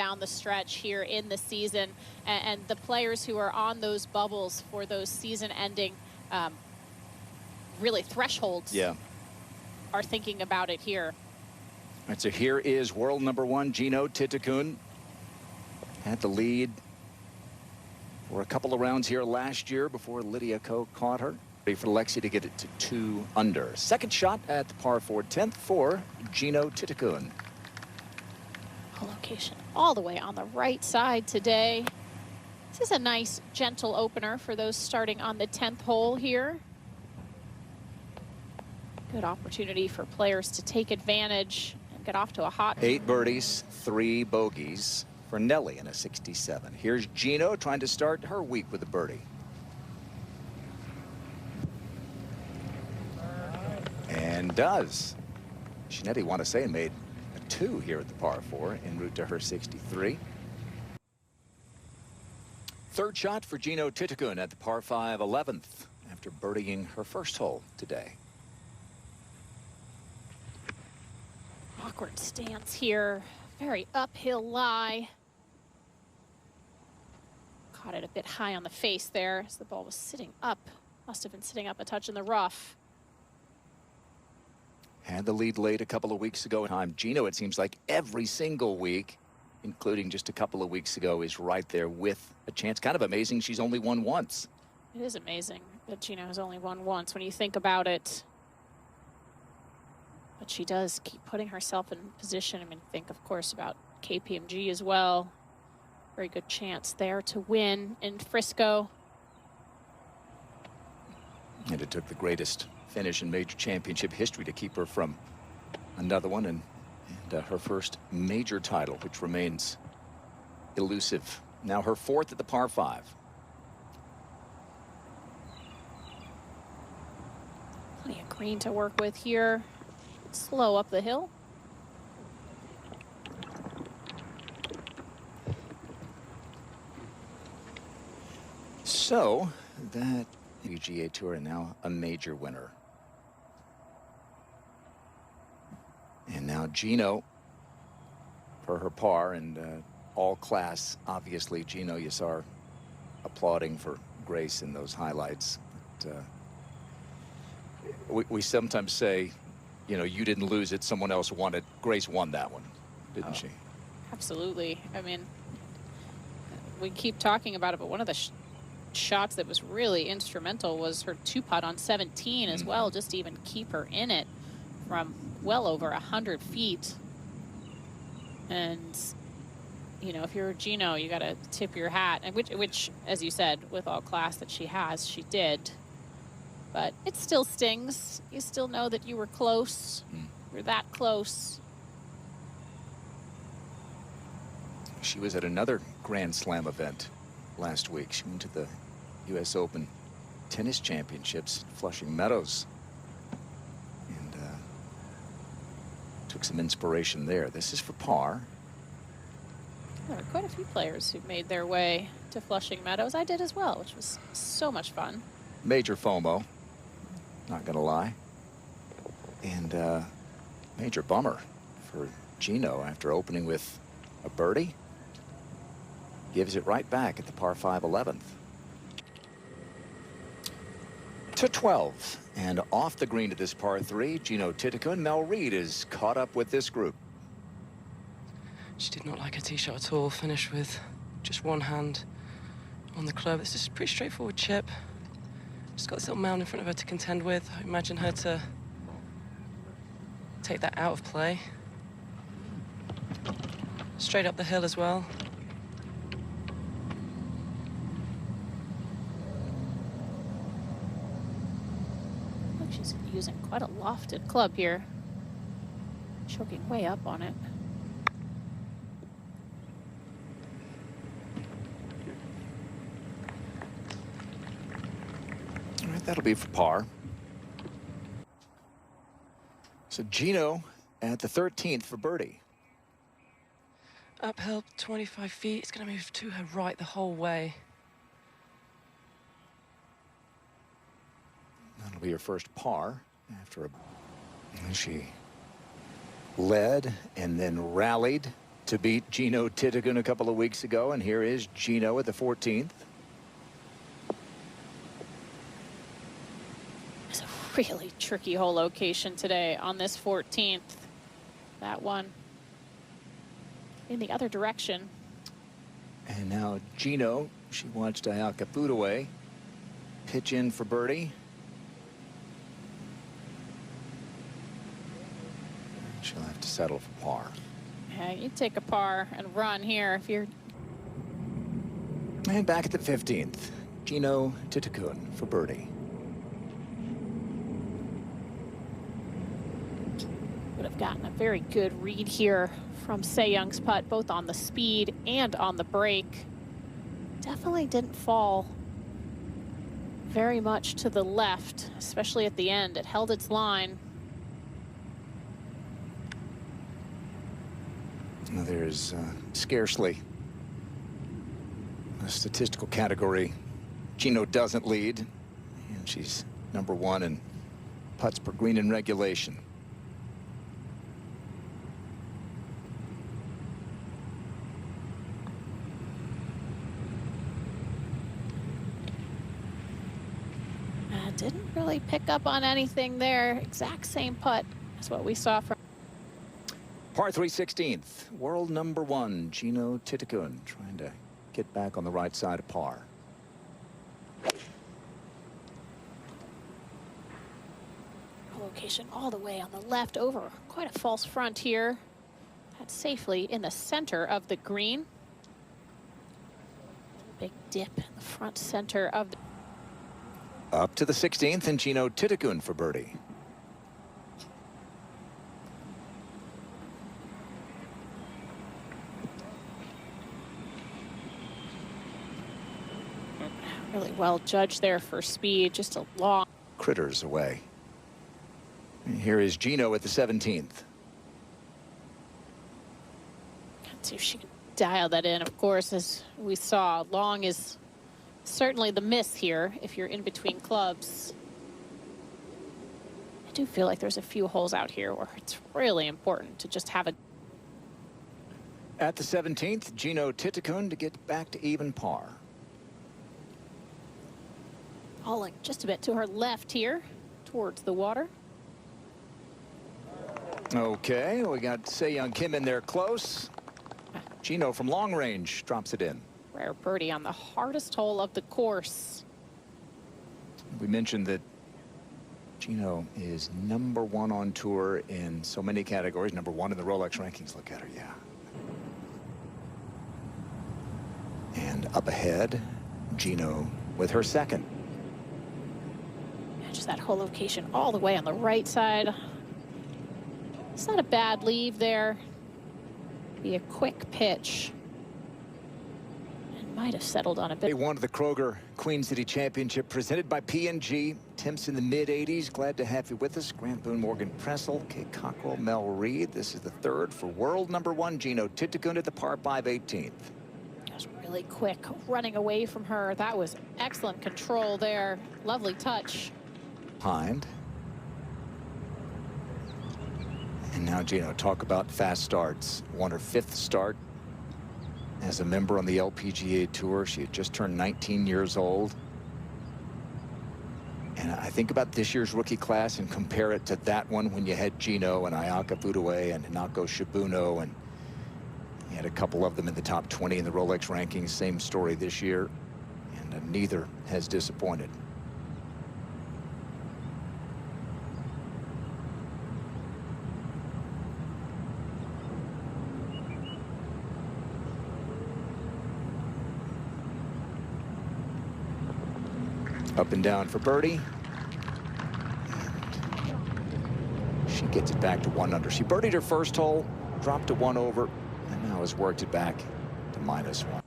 down the stretch here in the season, and the players who are on those bubbles for those season-ending really thresholds are thinking about it here. All right, so here is world number 1, Jeeno Thitikul. Had the lead for a couple of rounds here last year before Lydia Ko caught her. Ready for Lexi to get it to 2 under. Second shot at the par 4 10th for Jeeno Thitikul. Location all the way on the right side today. This is a nice, gentle opener for those starting on the 10th hole here. Good opportunity for players to take advantage and get off to a hot. 8 birdies, 3 bogeys for Nelly in a 67. Here's Jeeno trying to start her week with a birdie. And does. Shinetti, want to say, made a 2 here at the par 4 en route to her 63. Third shot for Jeeno Thitikul at the par 5 11th after birdieing her first hole today. Awkward stance here. Very uphill lie. Caught it a bit high on the face there as the ball was sitting up. Must have been sitting up a touch in the rough. Had the lead late a couple of weeks ago. Jeeno, it seems like every single week, including just a couple of weeks ago, is right there with a chance. Kind of amazing she's only won once. It is amazing that Jeeno has only won once when you think about it. But she does keep putting herself in position. I mean, think, of course, about KPMG as well. Very good chance there to win in Frisco. And it took the greatest finish in major championship history to keep her from another one and her first major title, which remains elusive. Now her 4th at the par 5. Plenty of green to work with here. Slow up the hill. So that UGA Tour and now a major winner. And now Jeeno for her par and all class. Obviously, Jeeno, you saw her applauding for Grace in those highlights. But, we sometimes say, you know, you didn't lose it, someone else won it. Grace won that one, didn't she? Absolutely. I mean, we keep talking about it, but one of the shots that was really instrumental was her 2-putt on 17 as well, just to even keep her in it from well over 100 feet. And, you know, if you're Jeeno, you got to tip your hat, and which, as you said, with all class that she has, she did. But it still stings. You still know that you were close. You're that close. She was at another Grand Slam event last week. She went to the U.S. Open Tennis Championships, Flushing Meadows, and took some inspiration there. This is for par. There are quite a few players who made their way to Flushing Meadows. I did as well, which was so much fun. Major FOMO, not gonna lie, and major bummer for Jeeno after opening with a birdie. Gives it right back at the par 5 11th. To 12, and off the green to this par 3, Jeeno Thitikul. Mel Reid is caught up with this group. She did not like her tee shot at all. Finished with just one hand on the club. This is a pretty straightforward chip. Just got this little mound in front of her to contend with. I imagine her to take that out of play. Straight up the hill as well. Look, she's using quite a lofted club here. Choking way up on it. All right, that'll be for par. So Jeeno at the 13th for birdie. Uphill 25 feet. It's going to move to her right the whole way. That'll be her first par after she led and then rallied to beat Jeeno Thitikul a couple of weeks ago, and here is Jeeno at the 14th. It's a really tricky hole location today on this 14th. That one in the other direction. And now Jeeno, she watched Ayaka Budaway pitch in for birdie. She'll have to settle for par. Yeah, you take a par and run here if you're. And back at the 15th, Jeeno Thitikul for birdie. Would have gotten a very good read here from Se Young's putt, both on the speed and on the break. Definitely didn't fall very much to the left, especially at the end. It held its line. There's scarcely a statistical category Jeeno doesn't lead, and she's #1 in putts per green in regulation. Didn't really pick up on anything there. Exact same putt as what we saw from. Par 3 16th, world #1, Jeeno Thitikul, trying to get back on the right side of par. Location all the way on the left over quite a false front here. That's safely in the center of the green. Big dip in the front center of the. Up to the 16th, and Jeeno Thitikul for birdie. Really well judged there for speed. Just a long. Critters away. And here is Jeeno at the 17th. Let's see if she can dial that in. Of course, as we saw, long is certainly the miss here if you're in between clubs. I do feel like there's a few holes out here where it's really important to just have a. At the 17th, Jeeno Thitikul to get back to even par. Hauling just a bit to her left here towards the water. Okay, we got Se Young Kim in there close. Jeeno from long range drops it in. Rare birdie on the hardest hole of the course. We mentioned that Jeeno is #1 on tour in so many categories. #1 in the Rolex rankings. Look at her, yeah. And up ahead, Jeeno with her second. Yeah, just that whole location all the way on the right side. It's not a bad leave there. Be a quick pitch. Might have settled on a bit. They won the Kroger Queen City Championship presented by P&G. Temps in the mid-80s. Glad to have you with us. Grant Boone, Morgan Pressel, Kate Cockrell, Mel Reed. This is the third for world #1, Jeeno Thitikul at the par 5 18th. Just really quick running away from her. That was excellent control there. Lovely touch. Behind. And now Jeeno, talk about fast starts. Won her 5th start as a member on the LPGA Tour. She had just turned 19 years old. And I think about this year's rookie class and compare it to that one when you had Jeeno and Ayaka Budaway and Hinako Shibuno, and you had a couple of them in the top 20 in the Rolex rankings. Same story this year, and neither has disappointed. Up and down for birdie. And she gets it back to 1 under. She birdied her first hole, dropped to 1 over, and now has worked it back to -1.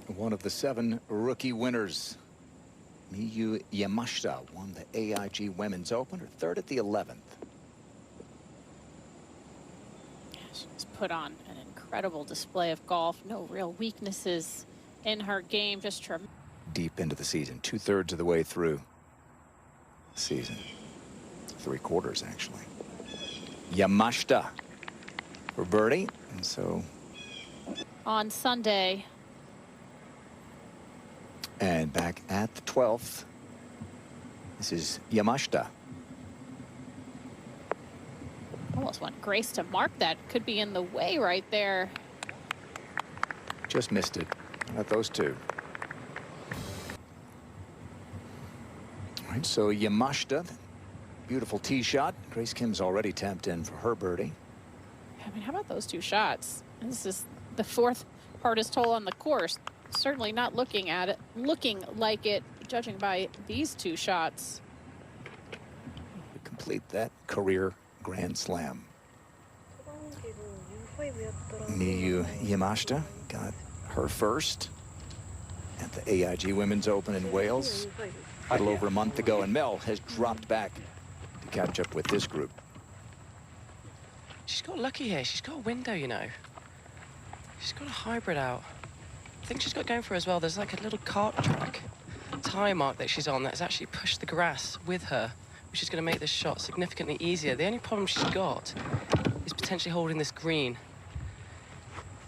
One of the 7 rookie winners, Miyu Yamashita, won the AIG Women's Open, her 3rd at the 11th. She's put on an incredible display of golf. No real weaknesses in her game. Just tremendous. Deep into the season, 2/3 of the way through the season. 3/4 actually. Yamashita for birdie. And so. On Sunday. And back at the 12th. This is Yamashita. Almost want Grace to mark that. Could be in the way right there. Just missed it. Not those two. All right, so Yamashita, beautiful tee shot. Grace Kim's already tapped in for her birdie. I mean, how about those two shots? This is the fourth hardest hole on the course. Certainly not looking like it, judging by these two shots. To complete that career Grand Slam. Miyu Yamashita got her first at the AIG Women's Open in Wales a little over a month ago, and Mel has dropped back to catch up with this group. She's got lucky here. She's got a window, you know. She's got a hybrid out. I think she's got going for her as well. There's like a little kart track tire mark that she's on that has actually pushed the grass with her, which is going to make this shot significantly easier. The only problem she's got is potentially holding this green.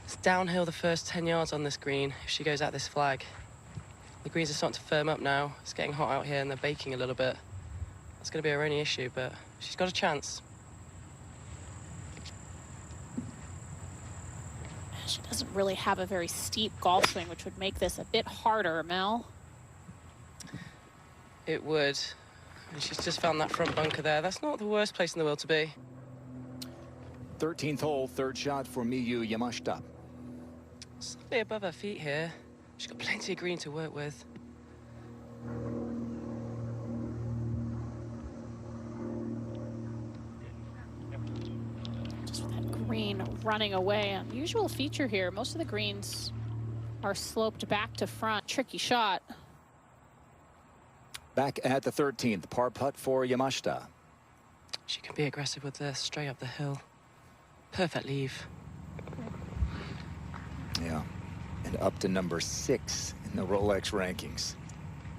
It's downhill the first 10 yards on this green if she goes at this flag. The greens are starting to firm up now. It's getting hot out here and they're baking a little bit. That's going to be her only issue, but she's got a chance. She doesn't really have a very steep golf swing, which would make this a bit harder, Mel. It would. And she's just found that front bunker there. That's not the worst place in the world to be. 13th hole, third shot for Miyu Yamashita. Slightly above her feet here. She's got plenty of green to work with. Just with that green running away. Unusual feature here. Most of the greens are sloped back to front. Tricky shot. Back at the 13th, par putt for Yamashita. She can be aggressive with this, straight up the hill. Perfect leave. Yeah, and up to number 6 in the Rolex rankings.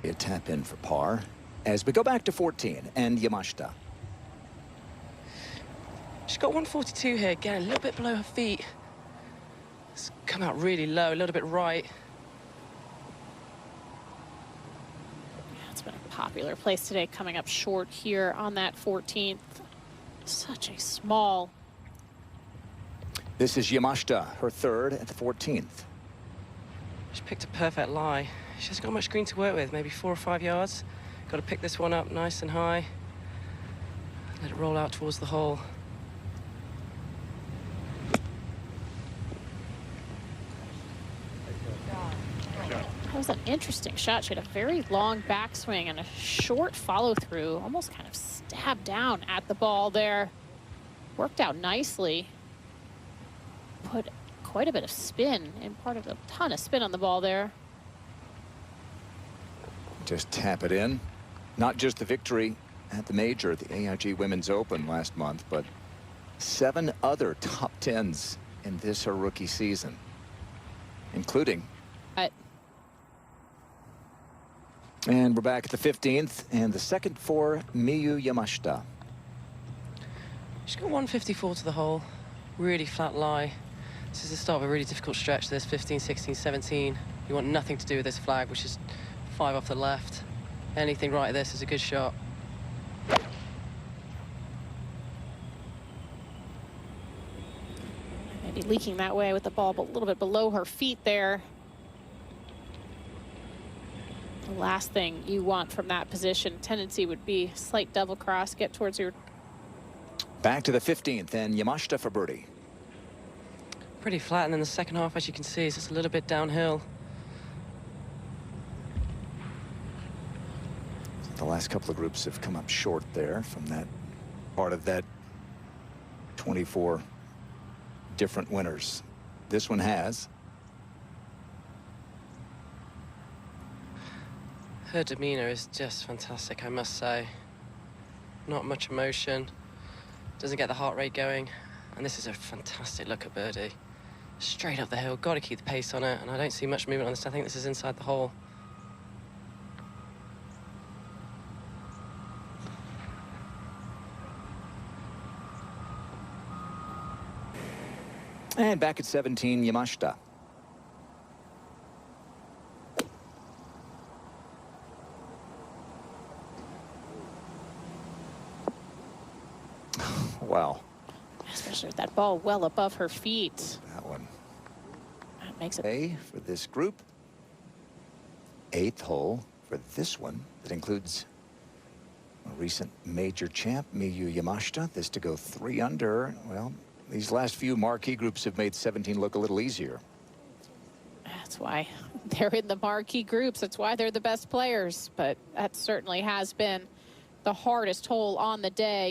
A tap in for par as we go back to 14 and Yamashita. She's got 142 here, again, a little bit below her feet. It's come out really low, a little bit right. It's been a popular place today, coming up short here on that 14th. Such a small. This is Yamashita, her third at the 14th. She's picked a perfect lie. She hasn't got much green to work with, maybe 4 or 5 yards. Got to pick this one up nice and high. Let it roll out towards the hole. That was an interesting shot. She had a very long backswing and a short follow-through. Almost kind of stabbed down at the ball there. Worked out nicely. Put quite a bit of spin, imparted a ton of spin on the ball there. Just tap it in. Not just the victory at the major, the AIG Women's Open last month, but 7 other top 10s in this her rookie season, including. And we're back at the 15th and the second for Miyu Yamashita. She's got 154 to the hole. Really flat lie. This is the start of a really difficult stretch, this 15, 16, 17. You want nothing to do with this flag, which is 5 off the left. Anything right at this is a good shot. Maybe leaking that way with the ball a little bit below her feet there. The last thing you want from that position, tendency would be slight double cross, get towards your. Back to the 15th and Yamashita for birdie. Pretty flat, and then the second half, as you can see, is just a little bit downhill. The last couple of groups have come up short there from that part of that 24 different winners. This one has. Her demeanor is just fantastic, I must say. Not much emotion. Doesn't get the heart rate going. And this is a fantastic look at birdie. Straight up the hill, got to keep the pace on it, and I don't see much movement on this. I think this is inside the hole. And back at 17, Yamashita. Wow. Especially with that ball well above her feet. That one. That makes it. A for this group. 8th hole for this one. That includes a recent major champ, Miyu Yamashita. This to go 3 under. Well, these last few marquee groups have made 17 look a little easier. That's why they're in the marquee groups. That's why they're the best players. But that certainly has been the hardest hole on the day.